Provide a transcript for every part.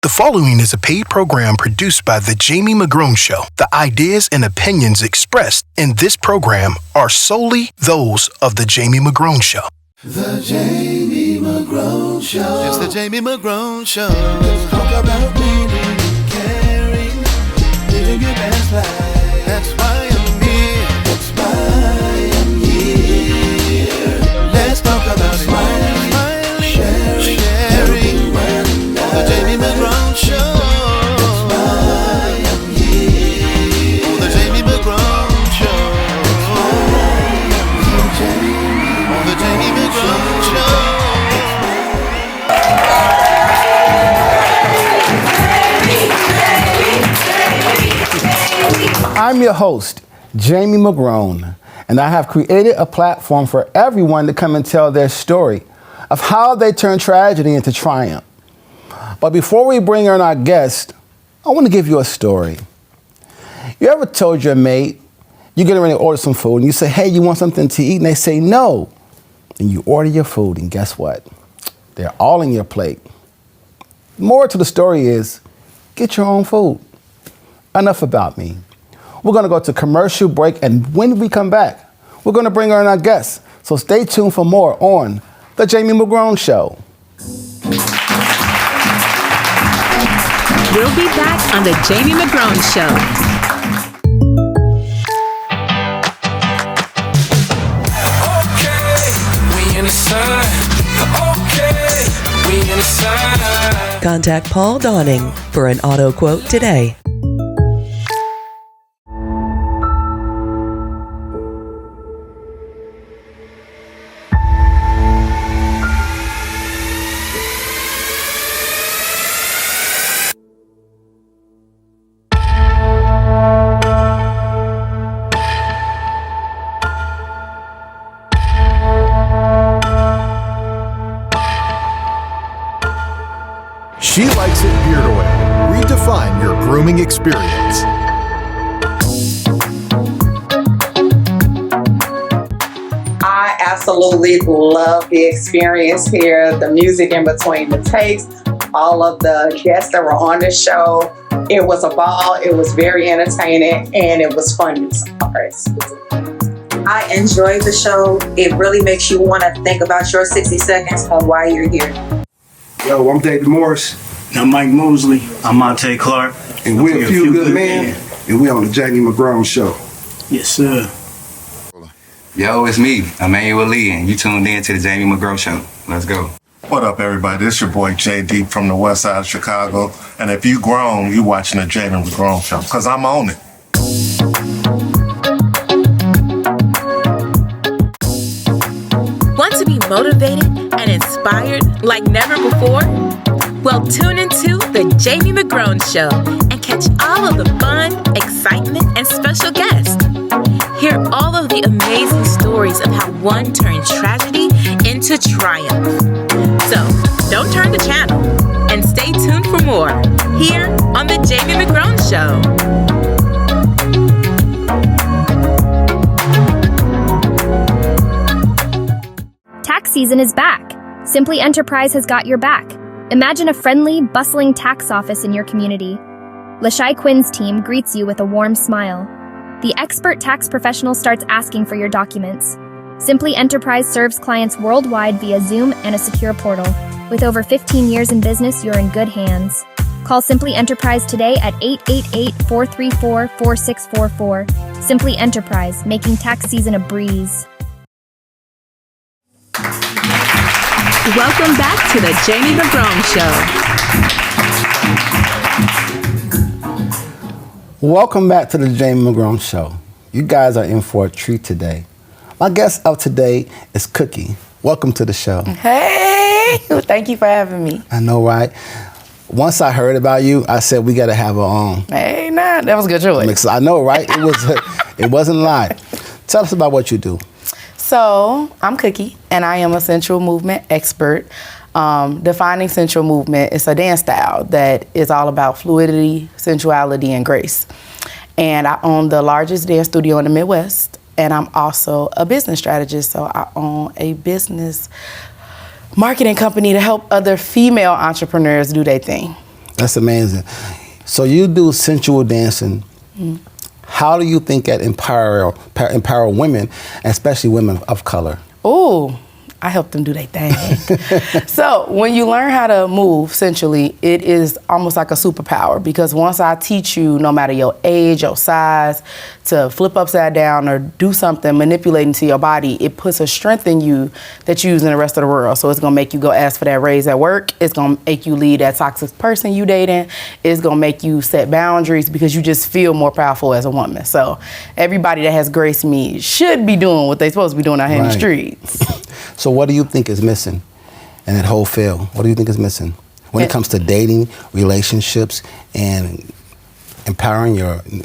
The following is a paid program produced by The Jamie McGrone Show. The ideas and opinions expressed in this program are solely those of The Jamie McGrone Show. The Jamie McGrone Show. It's the Jamie McGrone Show. Let's talk about living, caring, living your best life. That's why I'm here. That's why I'm here. Let's talk about smiling, sharing, helping one another. The Jamie McGrone Show. That's why I'm here. Oh, the Jamie McGrone Show. That's why I'm here, Oh, the Jamie McGrone Show. I'm your host, Jamie McGrone, and I have created a platform for everyone to come and tell their story of how they turned tragedy into triumph. But before we bring in our guest, I want to give you a story. You ever told your mate, you're getting ready to order some food, and you say, hey, you want something to eat? And they say no. And you order your food, and guess what? They're all in your plate. More to the story is, get your own food. Enough about me. We're going to go to commercial break, and when we come back, we're going to bring on our guests. So stay tuned for more on The Jamie McGrone Show. We'll be back on The Jamie McGrone Show. Contact Paul Donning for an auto quote today. She likes it beard oil. Redefine your grooming experience. I absolutely love the experience here, the music in between the takes, all of the guests that were on the show. It was a ball, it was very entertaining, and it was fun. I enjoyed the show. It really makes you want to think about your 60 seconds on why you're here. Yo, I'm David Morris. I'm Mike Mosley. I'm Monte Clark. And we're a few good men. And we're on the Jamie McGrone Show. Yes, sir. Yo, it's me, Emmanuel Lee, and you tuned in to the Jamie McGrone Show. Let's go. What up, everybody? This your boy JD from the West Side of Chicago. And if you grown, you watching the Jamie McGrone Show, because I'm on it. Want to be motivated and inspired like never before? Well, tune into The Jamie McGrone Show and catch all of the fun, excitement, and special guests. Hear all of the amazing stories of how one turned tragedy into triumph. So, don't turn the channel and stay tuned for more here on The Jamie McGrone Show. Tax season is back. Simply Enterprise has got your back. Imagine a friendly, bustling tax office in your community. Lashai Quinn's team greets you with a warm smile. The expert tax professional starts asking for your documents. Simply Enterprise serves clients worldwide via Zoom and a secure portal. With over 15 years in business, you're in good hands. Call Simply Enterprise today at 888-434-4644. Simply Enterprise, making tax season a breeze. Welcome back to The Jamie McGrone Show. Welcome back to The Jamie McGrone Show. You guys are in for a treat today. My guest of today is Cookie. Welcome to the show. Hey, thank you for having me. I know, right? Once I heard about you, I said we got to have a Hey, nah, that was a good choice. I know, right? It wasn't live. Tell us about what you do. So, I'm Cookie, and I am a sensual movement expert. Defining sensual movement is a dance style that is all about fluidity, sensuality, and grace. And I own the largest dance studio in the Midwest, and I'm also a business strategist. So I own a business marketing company to help other female entrepreneurs do their thing. That's amazing. So you do sensual dancing. How do you think that empower women, especially women of color? Ooh, I help them do their thing. So when you learn how to move sensually, it is almost like a superpower, because once I teach you, no matter your age, your size, to flip upside down or do something manipulating to your body, it puts a strength in you that you use in the rest of the world. So it's gonna make you go ask for that raise at work. It's gonna make you lead that toxic person you dating. It's gonna make you set boundaries because you just feel more powerful as a woman. So everybody that has graced me should be doing what they're supposed to be doing out here in the streets. So what do you think is missing in that whole field? What do you think is missing when it comes to dating, relationships, and empowering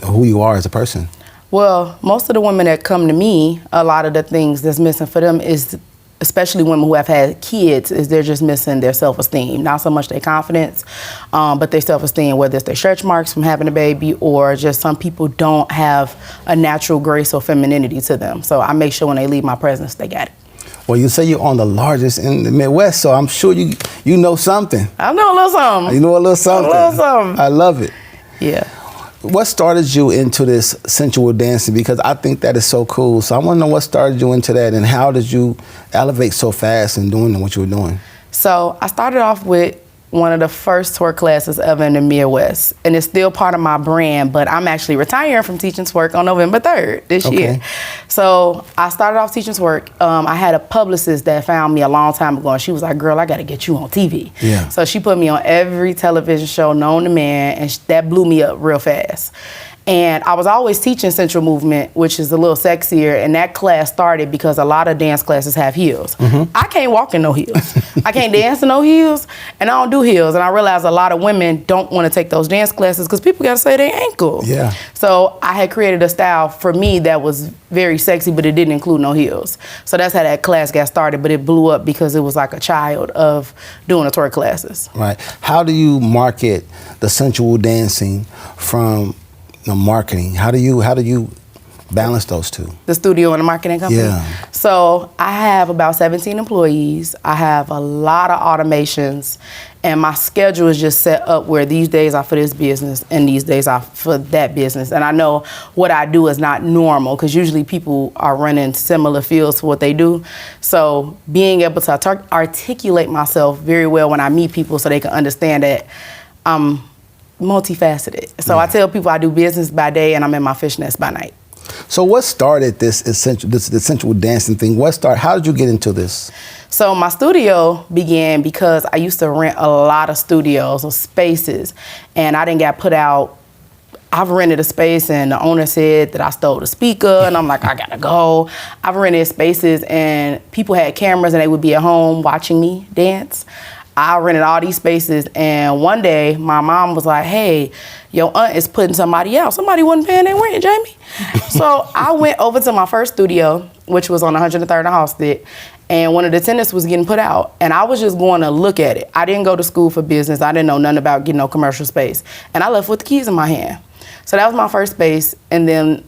who you are as a person? Well, most of the women that come to me, a lot of the things that's missing for them is, especially women who have had kids, is they're just missing their self-esteem. Not so much their confidence, but their self-esteem, whether it's their stretch marks from having a baby, or just some people don't have a natural grace or femininity to them. So I make sure when they leave my presence, they got it. Well, you say you're on the largest in the Midwest, so I'm sure you know something. I know a little something. You know a little something. A little something. I love it. Yeah. What started you into this sensual dancing? Because I think that is so cool. So I want to know what started you into that, and how did you elevate so fast in doing what you were doing? So I started off with one of the first twerk classes ever in the Midwest, and it's still part of my brand, but I'm actually retiring from teaching twerk on November 3rd this year. So I started off teaching twerk. I had a publicist that found me a long time ago, and she was like, girl, I gotta get you on TV. Yeah. So she put me on every television show known to man, and that blew me up real fast. And I was always teaching sensual movement, which is a little sexier, and that class started because a lot of dance classes have heels. I can't walk in no heels. I can't dance in no heels, and I don't do heels. And I realized a lot of women don't want to take those dance classes because people got to say their ankle. Yeah. So I had created a style for me that was very sexy, but it didn't include no heels. So that's how that class got started, but it blew up because it was like a child of doing the twerk classes. Right. How do you market the sensual dancing from marketing? How do you balance those two? The studio and the marketing company? Yeah. So I have about 17 employees. I have a lot of automations, and my schedule is just set up where these days are for this business and these days are for that business. And I know what I do is not normal, because usually people are running similar fields to what they do. So being able to articulate myself very well when I meet people so they can understand that I'm multifaceted. So I tell people I do business by day and I'm in my fishnets by night. So what started this sensual dancing thing? How did you get into this? So my studio began because I used to rent a lot of studios or spaces, and I didn't get put out. I've rented a space and the owner said that I stole the speaker, and I'm like, I gotta go. I've rented spaces and people had cameras and they would be at home watching me dance. I rented all these spaces, and one day my mom was like, hey, your aunt is putting somebody out. Somebody wasn't paying their rent, Jamie. So I went over to my first studio, which was on 103rd and Halstead, and one of the tenants was getting put out, and I was just going to look at it. I didn't go to school for business. I didn't know nothing about getting no commercial space, and I left with the keys in my hand. So that was my first space, and then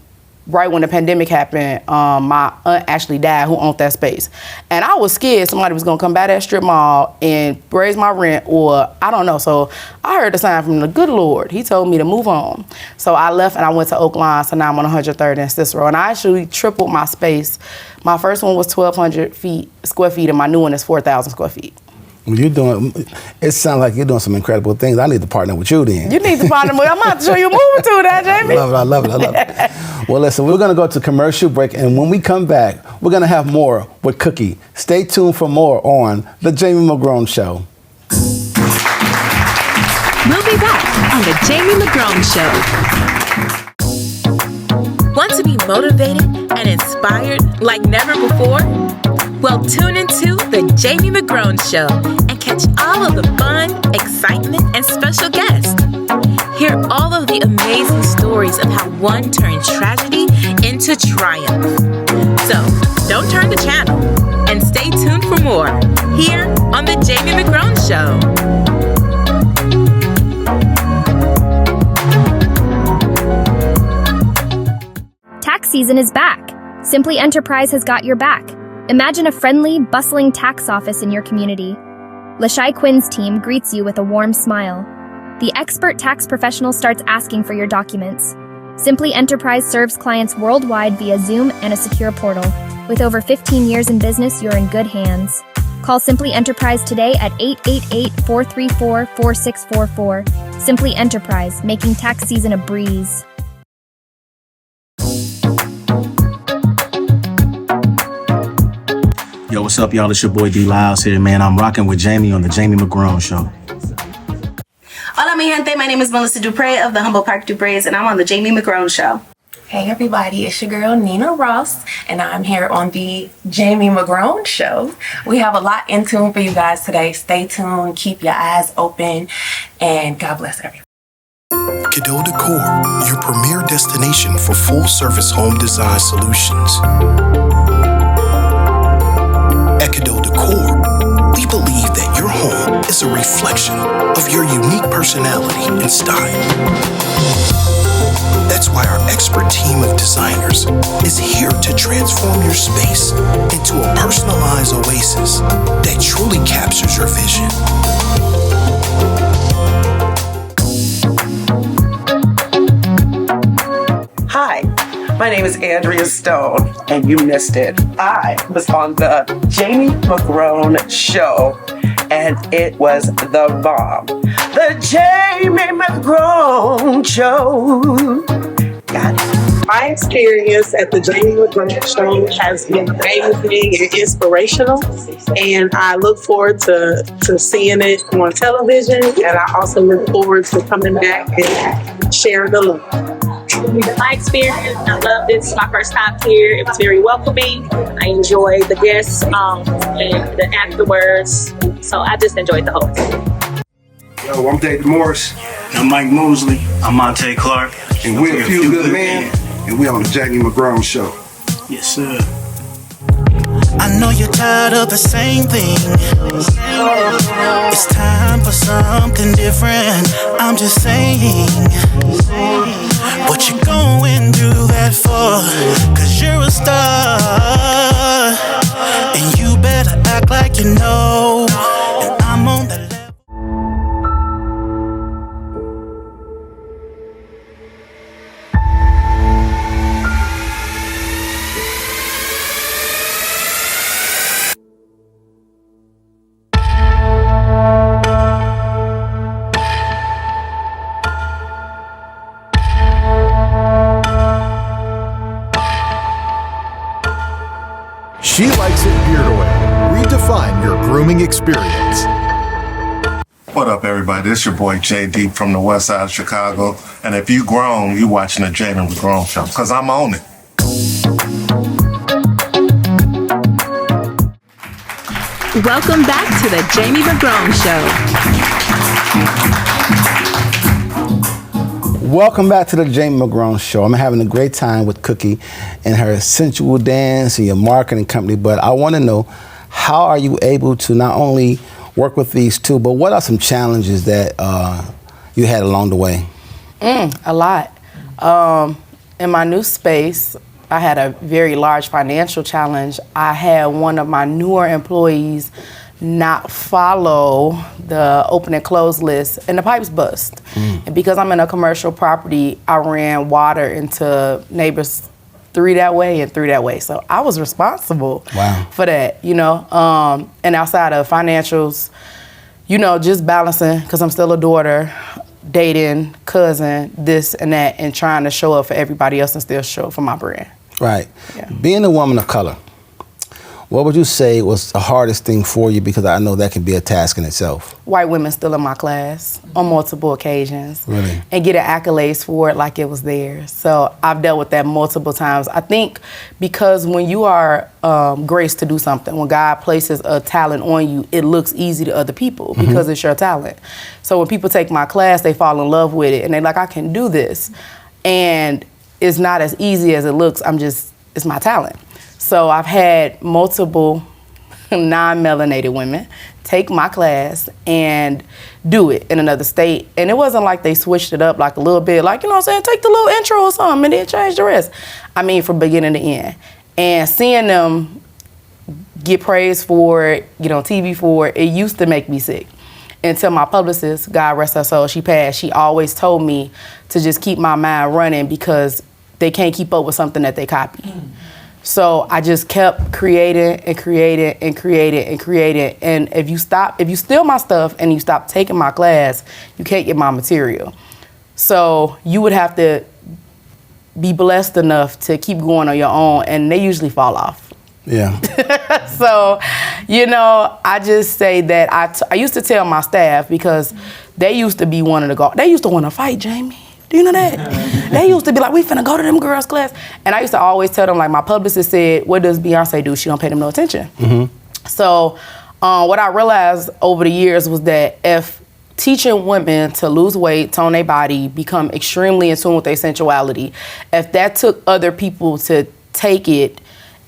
right when the pandemic happened, my aunt actually died, who owned that space. And I was scared somebody was gonna come by that strip mall and raise my rent, or I don't know. So I heard the sign from the good Lord. He told me to move on. So I left and I went to Oak Lawn, so now I'm on 103rd and Cicero. And I actually tripled my space. My first one was 1,200 square feet, and my new one is 4,000 square feet. It sounds like you're doing some incredible things. I need to partner with you then. You need to partner with, I'm about to show you a movie too, that, Jamie. I love it. Well, listen, we're going to go to commercial break, and when we come back, we're going to have more with Cookie. Stay tuned for more on The Jamie McGrone Show. We'll be back on The Jamie McGrone Show. Want to be motivated and inspired like never before? Well, tune into The Jamie McGrone Show and catch all of the fun, excitement, and special guests. Hear all of the amazing stories of how one turned tragedy into triumph. So, don't turn the channel and stay tuned for more here on The Jamie McGrone Show. Tax season is back. Simply Enterprise has got your back. Imagine a friendly, bustling tax office in your community. Lashai Quinn's team greets you with a warm smile. the expert tax professional starts asking for your documents. Simply Enterprise serves clients worldwide via Zoom and a secure portal. With over 15 years in business, you're in good hands. Call Simply Enterprise today at 888-434-4644. Simply Enterprise, making tax season a breeze. Yo, what's up, y'all? It's your boy D Lyles here, man. I'm rocking with Jamie on the Jamie McGrone Show. Hola, mi gente. My name is Melissa Dupre of the Humble Park Dupre's, and I'm on the Jamie McGrone Show. Hey, everybody. It's your girl, Nina Ross, and I'm here on the Jamie McGrone Show. We have a lot in tune for you guys today. Stay tuned. Keep your eyes open, and God bless everyone. Cadeau Decor, your premier destination for full-service home design solutions. At Cadeau Decor, we believe that your home is a reflection of your unique personality and style. That's why our expert team of designers is here to transform your space into a personalized oasis that truly captures your vision. Hi, my name is Andrea Stone, and you missed it. I was on the Jamie McGrone Show, and it was the bomb. The Jamie McGrone Show. Got it. My experience at the Jamie McGrone Show has been amazing and inspirational, and I look forward to seeing it on television, and I also look forward to coming back and sharing the love. My experience, I love this. It's my first time here. It was very welcoming. I enjoyed the guests and the afterwards. So I just enjoyed the whole thing. Yo, I'm David Morris. I'm Mike Mosley. I'm Monte Clark. And we're a few good men. And we on the Jamie McGrone Show. Yes, sir. I know you're tired of the same thing. It's time for something different. I'm just saying. What you going through that for? 'Cause you're a star. And you better act like you know. And I'm on the level. She likes it beard oil. Redefine your grooming experience. What up, everybody? This your boy JD from the west side of Chicago. And if you grown, you watching the Jamie McGrone Show, because I'm on it. Welcome back to the Jamie McGrone Show. Welcome back to the Jamie McGrone Show. I'm having a great time with Cookie and her sensual dance and your marketing company, but I want to know, how are you able to not only work with these two, but what are some challenges that you had along the way? A lot. In my new space, I had a very large financial challenge. I had one of my newer employees not follow the open and close list, and the pipes bust. And because I'm in a commercial property, I ran water into neighbors 3 that way and 3 that way. So I was responsible for that, you know. And outside of financials, you know, just balancing, because I'm still a daughter, dating, cousin, this and that, and trying to show up for everybody else and still show up for my brand. Right. Yeah. Being a woman of color, what would you say was the hardest thing for you? Because I know that can be a task in itself. White women still in my class on multiple occasions. Really? And getting accolades for it like it was theirs. So I've dealt with that multiple times. I think because when you are graced to do something, when God places a talent on you, it looks easy to other people because it's your talent. So when people take my class, they fall in love with it and they're like, I can do this. And it's not as easy as it looks. It's my talent. So I've had multiple non-melanated women take my class and do it in another state. And it wasn't like they switched it up like a little bit, like, you know what I'm saying, take the little intro or something and then change the rest. I mean, from beginning to end. And seeing them get praised for it, get on TV for it, it used to make me sick. until my publicist, God rest her soul, she passed, she always told me to just keep my mind running because they can't keep up with something that they copy. So I just kept creating and creating and creating and creating. And if you steal my stuff and you stop taking my class, you can't get my material. So you would have to be blessed enough to keep going on your own, and they usually fall off. Yeah. So, I just say that I used to tell my staff, because they used to be wanting to go, they used to want to fight, Jamie. Do you know that? They used to be like, we finna go to them girls' class. And I used to always tell them, like, my publicist said, what does Beyonce do? She don't pay them no attention. So what I realized over the years was that if teaching women to lose weight, tone their body, become extremely in tune with their sensuality, if that took other people to take it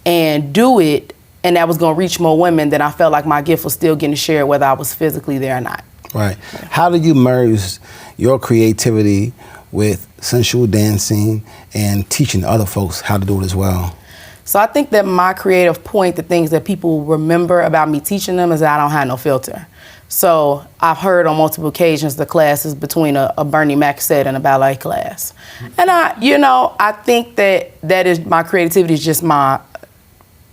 and do it, and that was gonna reach more women, then I felt like my gift was still getting shared whether I was physically there or not. Right. How do you merge your creativity with sensual dancing and teaching other folks how to do it as well? So I think that my creative point, the things that people remember about me teaching them, is that I don't have no filter. So I've heard on multiple occasions the classes between a Bernie Mac set and a ballet class. And I think that is my creativity is just my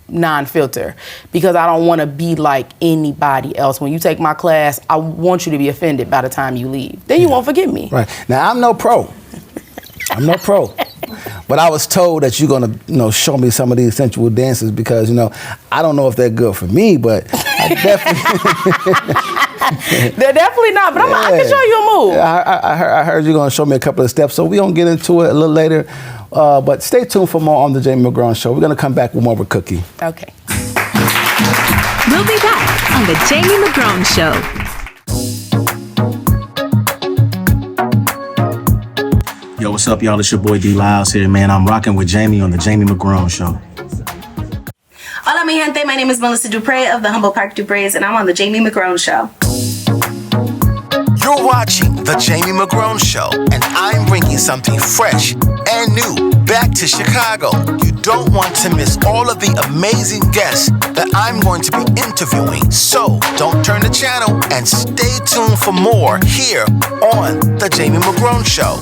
non-filter, because I don't want to be like anybody else. When you take my class, I want you to be offended by the time you leave. Then you won't forget me. Right. Now, I'm no pro. But I was told that you're gonna, show me some of these sensual dances because, I don't know if they're good for me, but I definitely. They're definitely not, but I can show you a move. I heard you're gonna show me a couple of steps, so we're gonna get into it a little later. But stay tuned for more on the Jamie McGrone Show. We're gonna come back with more of a cookie. Okay. We'll be back on the Jamie McGrone Show. Yo, what's up, y'all? It's your boy D Lyles here, man. I'm rocking with Jamie on the Jamie McGrone Show. Hola, mi gente. My name is Melissa Dupre of the Humble Park Dupre's, and I'm on the Jamie McGrone Show. You're watching the Jamie McGrone Show, and I'm bringing something fresh and new back to Chicago. You don't want to miss all of the amazing guests that I'm going to be interviewing. So don't turn the channel and stay tuned for more here on the Jamie McGrone Show.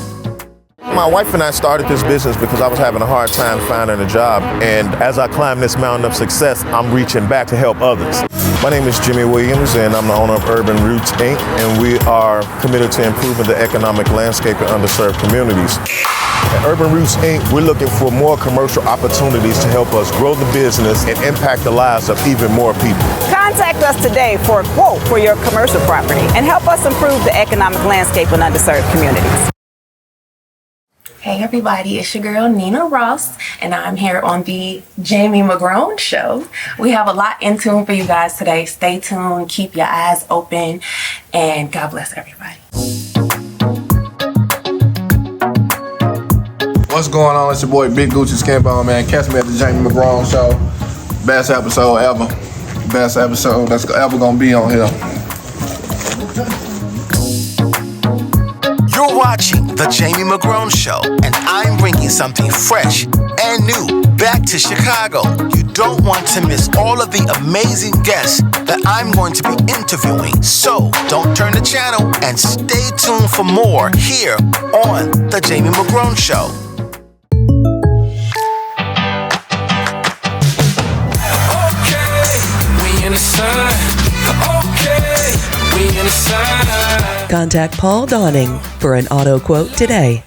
My wife and I started this business because I was having a hard time finding a job, and as I climb this mountain of success, I'm reaching back to help others. My name is Jimmy Williams, and I'm the owner of Urban Roots, Inc., and we are committed to improving the economic landscape in underserved communities. At Urban Roots, Inc., we're looking for more commercial opportunities to help us grow the business and impact the lives of even more people. Contact us today for a quote for your commercial property and help us improve the economic landscape in underserved communities. Hey everybody, it's your girl Nina Ross, and I'm here on the Jamie McGrone Show. We have a lot in tune for you guys today. Stay tuned, keep your eyes open, and God bless everybody. What's going on? It's your boy Big Gucci Skinbone, man. Catch me at the Jamie McGrone Show. Best episode ever. Best episode that's ever gonna be on here. You're watching the Jamie McGrone Show, and I'm bringing something fresh and new back to Chicago. You don't want to miss all of the amazing guests that I'm going to be interviewing. So don't turn the channel and stay tuned for more here on the Jamie McGrone Show. Contact Paul Donning for an auto quote today.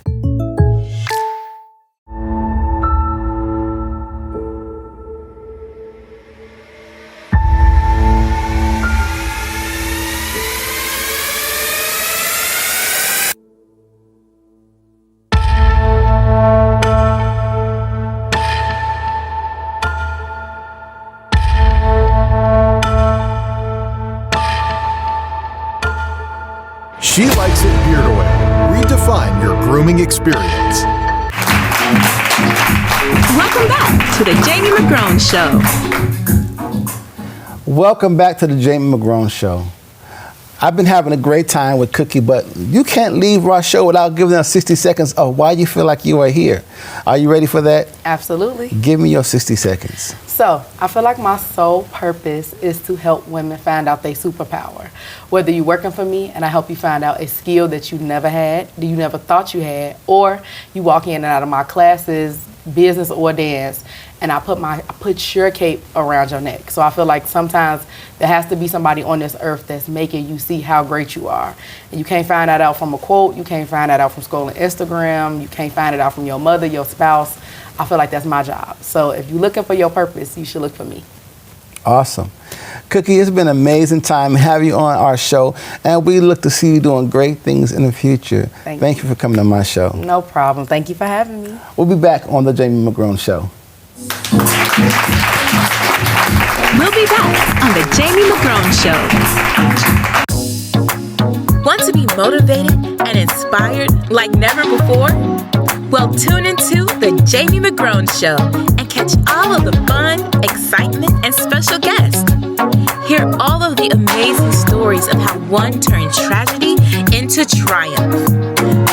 She likes it beard away. Redefine your grooming experience. Welcome back to the Jamie McGrone Show. Welcome back to the Jamie McGrone Show. I've been having a great time with Cookie, but you can't leave our show without giving us 60 seconds of why you feel like you are here. Are you ready for that? Absolutely. Give me your 60 seconds. So, I feel like my sole purpose is to help women find out their superpower. Whether you're working for me and I help you find out a skill that you never had, that you never thought you had, or you walk in and out of my classes, business or dance, and I put your cape around your neck. So I feel like sometimes there has to be somebody on this earth that's making you see how great you are. And you can't find that out from a quote, you can't find that out from scrolling Instagram, you can't find it out from your mother, your spouse. I feel like that's my job. So if you're looking for your purpose, you should look for me. Awesome. Cookie, it's been an amazing time having you on our show, and we look to see you doing great things in the future. Thank you for coming on my show. No problem. Thank you for having me. We'll be back on the Jamie McGrone Show. We'll be back on the Jamie McGrone Show. Want to be motivated and inspired like never before? Well, tune into the Jamie McGrone Show and catch all of the fun, excitement, and special guests. Hear all of the amazing stories of how one turned tragedy into triumph.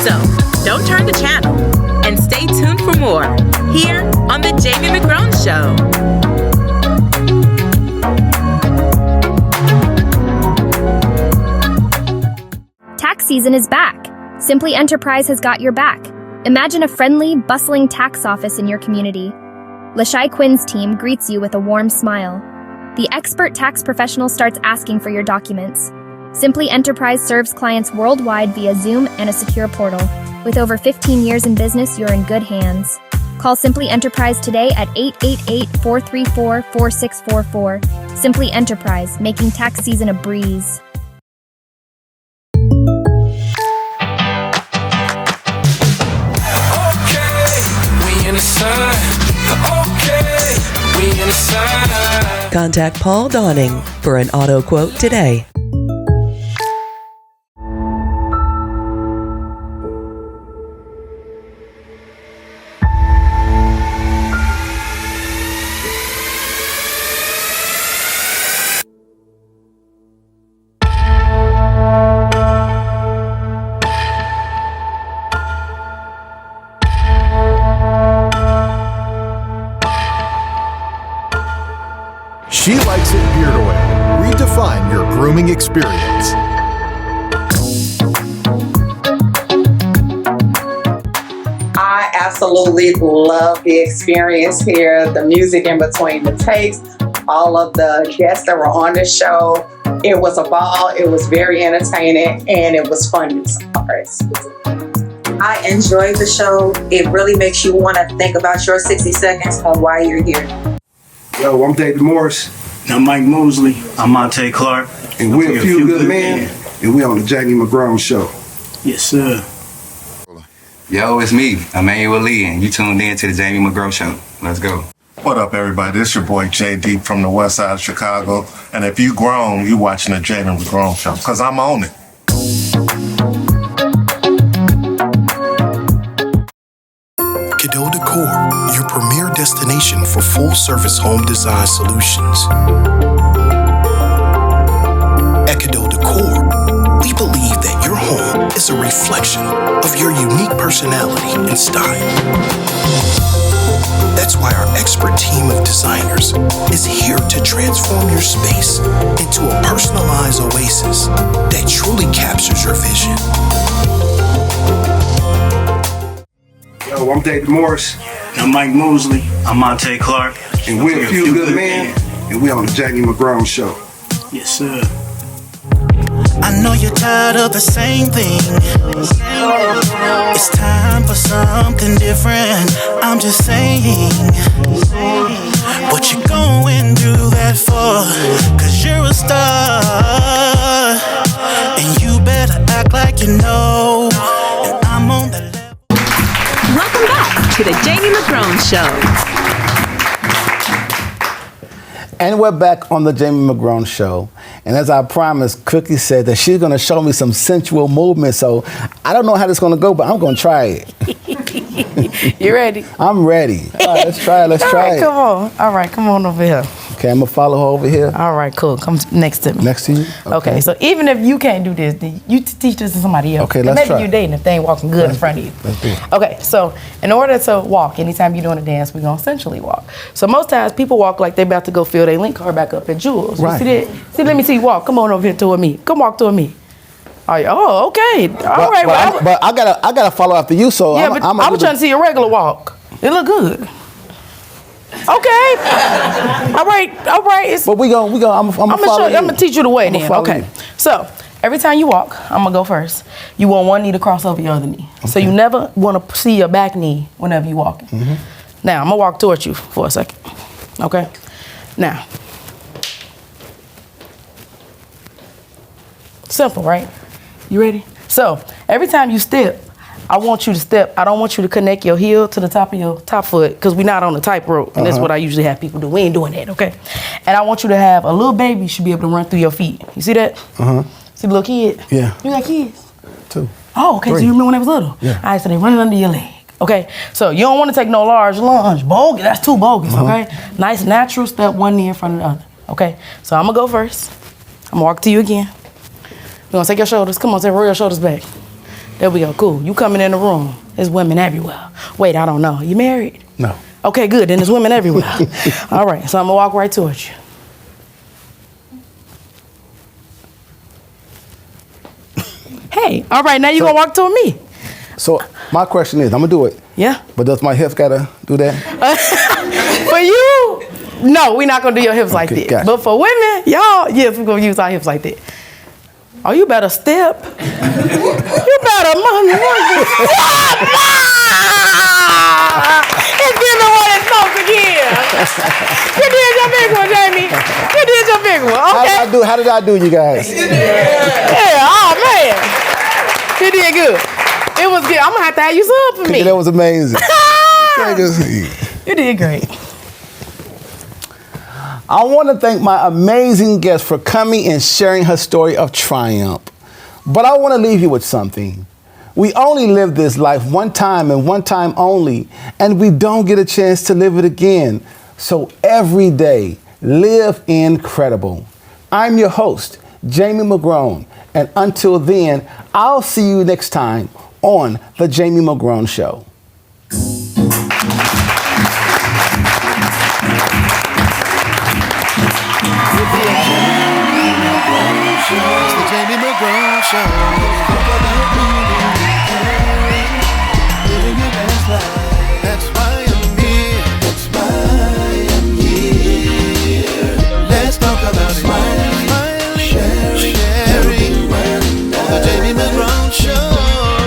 So, don't turn the channel and stay tuned for more here on the Jamie McGrone Show. Tax season is back. Simply Enterprise has got your back. Imagine a friendly, bustling tax office in your community. Lashai Quinn's team greets you with a warm smile. The expert tax professional starts asking for your documents. Simply Enterprise serves clients worldwide via Zoom and a secure portal. With over 15 years in business, you're in good hands. Call Simply Enterprise today at 888-434-4644. Simply Enterprise, making tax season a breeze. Contact Paul Donning for an auto quote today. She likes it beard oil. Redefine your grooming experience. I absolutely love the experience here, the music in between the takes, all of the guests that were on the show. It was a ball, it was very entertaining, and it was fun. I enjoyed the show. It really makes you want to think about your 60 seconds on why you're here. Yo, I'm David Morris. I'm Mike Mosley. I'm Monte Clark. And we're a few good men. And we on the Jamie McGrone Show. Yes, sir. Yo, it's me, Emmanuel Lee, and you tuned in to the Jamie McGrone Show. Let's go. What up, everybody? This your boy JD from the west side of Chicago. And if you grown, you watching the Jamie McGrone Show, because I'm on it. Cadeau Decor, your premier destination for full-service home design solutions. At Cadeau Decor, we believe that your home is a reflection of your unique personality and style. That's why our expert team of designers is here to transform your space into a personalized oasis that truly captures your vision. Yo, I'm David Morris. I'm Mike Mosley. I'm Monte Clark. And we're a few good men. And we on the Jamie McGrone Show. Yes, sir. I know you're tired of the same thing. It's time for something different. I'm just saying. What you going through that for? 'Cause you're a star. And you better act like you know. And I'm on the level. Welcome back to the Jamie McGrone Show. And we're back on the Jamie McGrone Show. And as I promised, Cookie said that she's going to show me some sensual movement. So I don't know how this is going to go, but I'm going to try it. You ready? I'm ready. All right, let's try it. Come on. All right, come on over here. Okay, I'm gonna follow her over here. All right, cool. Come next to me. Next to you? Okay, so even if you can't do this, then you teach this to somebody else. Okay, And let's maybe try. you're dating if they ain't walking good in front of you. Let's do it. Okay, so in order to walk, anytime you're doing a dance, we're gonna essentially walk. So most times people walk like they about to go fill their link card back up at Jules. Right. You see that? See, let me see you walk. Come on over here toward me. Come walk toward me. Oh, okay. All right. But I gotta follow after you. So Yeah, but I was trying to see your regular walk. It look good. Okay. All right. But we gonna. I'm gonna teach you the way I'ma then. follow Okay. you. So every time you walk, I'm gonna go first. You want one knee to cross over your other knee. So you never want to see your back knee whenever you walking. Mm-hmm. Now I'm gonna walk towards you for a second. Okay. Now. Simple, right? You ready? So every time you step, I want you to step. I don't want you to connect your heel to the top of your top foot because we're not on the tightrope, and that's what I usually have people do. We ain't doing that, okay? And I want you to have a little baby should be able to run through your feet. You see that? See the little kid? Yeah. You got kids? 2. Oh, okay. 3. So you remember when they was little? Yeah. All right, so they running under your leg. Okay, so you don't want to take no large lunge. Bogus, that's too bogus, okay? Nice, natural step, one knee in front of the other, okay? So I'm gonna go first. I'm gonna walk to you again. You're gonna take your shoulders. Come on, roll your shoulders back. There we go, cool. You coming in the room. There's women everywhere. Wait, I don't know. You married? No. Okay, good. Then there's women everywhere. All right, so I'm gonna walk right towards you. Hey, all right, now you're gonna walk toward me. So my question is, I'm gonna do it. Yeah. But does my hips gotta do that? For you, no, we're not gonna do your hips like that. Gotcha. But for women, y'all, yes, we're gonna use our hips like that. Oh, you better step. You better motherfucking step. It's giving what it's supposed to give. You did your big one, Jamie. You did your big one. Okay. How did I do, you guys? Yeah, oh man. You did good. It was good. I'm gonna have to have you sub for me. That was amazing. You did great. I want to thank my amazing guest for coming and sharing her story of triumph. But I want to leave you with something. We only live this life one time and one time only, and we don't get a chance to live it again. So every day, live incredible. I'm your host, Jamie McGrone, and until then, I'll see you next time on The Jamie McGrone Show. It's the Jamie McGrone Show. Living your best life. That's why I'm here. That's why I'm here. Let's talk about smiling, sharing. On the Jamie McGrone Show.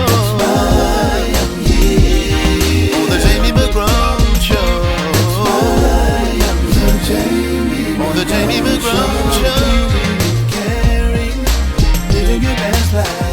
That's why I'm here. On the Jamie McGrone Show. That's why I'm here. On the Jamie McGrone Show. Living your best life.